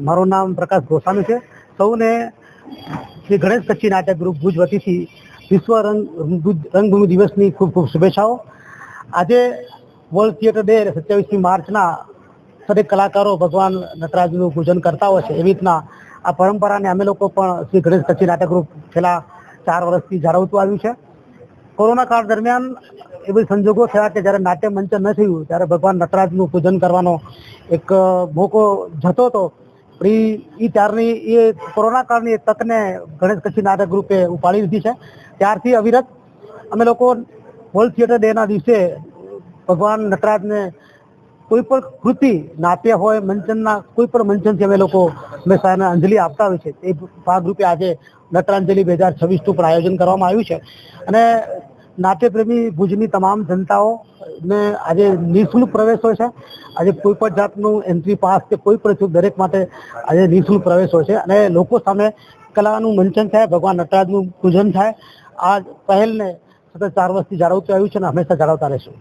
મારું નામ પ્રકાશ ગોસ્વામી છે। સૌને શ્રી ગણેશ કચ્છી નાટ્ય ગ્રુપ ભુજ વતીથી વિશ્વ રંગભૂમિ દિવસની ખૂબ ખૂબ શુભેચ્છાઓ। આજે વર્લ્ડ થિયેટર ડે 27મી માર્ચના દરેક કલાકારો ભગવાન નટરાજનું પૂજન કરતા હોય છે। એવી રીતના આ પરંપરાને અમે લોકો પણ શ્રી ગણેશ કચ્છી નાટ્ય ગ્રુપ છેલ્લા 4 વર્ષથી જાળવતું આવ્યું છે। કોરોના કાળ દરમિયાન એ બધી સંજોગો થયા કે જ્યારે નાટ્ય મંચન ન થયું ત્યારે ભગવાન નટરાજનું પૂજન કરવાનો એક મોકો જતો હતો। એ ત્યારની એ કોરોના કાળની તકને ગણેશ કચ્છી નાટ્ય ગ્રુપે ઉપાડી લીધી છે। ત્યારથી અવિરત અમે લોકો વર્લ્ડ થિયેટર ડેના દિવસે ભગવાન નટરાજને કોઈ પણ કૃતિ નાટ્ય હોય મંચનના કોઈ પણ મંચનથી અમે લોકો હંમેશા એને અંજલિ આપતા હોય છે। એ ભાગરૂપે આજે નટરાંજલિ 2026નું પણ આયોજન કરવામાં આવ્યું છે અને નાટ્યપ્રેમી ભુજની તમામ જનતાઓ ને આજે નિઃશુલ્ક પ્રવેશ હોય છે। આજે કોઈ પણ જાતનું એન્ટ્રી પાસ કે કોઈ પણ દરેક માટે આજે નિઃશુલ્ક પ્રવેશ હોય છે અને લોકો સામે કલાનું મંચન થાય, ભગવાન નટરાજનું પૂજન થાય। આ પહેલને સતત 4 વર્ષથી જાળવતું આવ્યું છે અને હંમેશા જાળવતા રહેશું।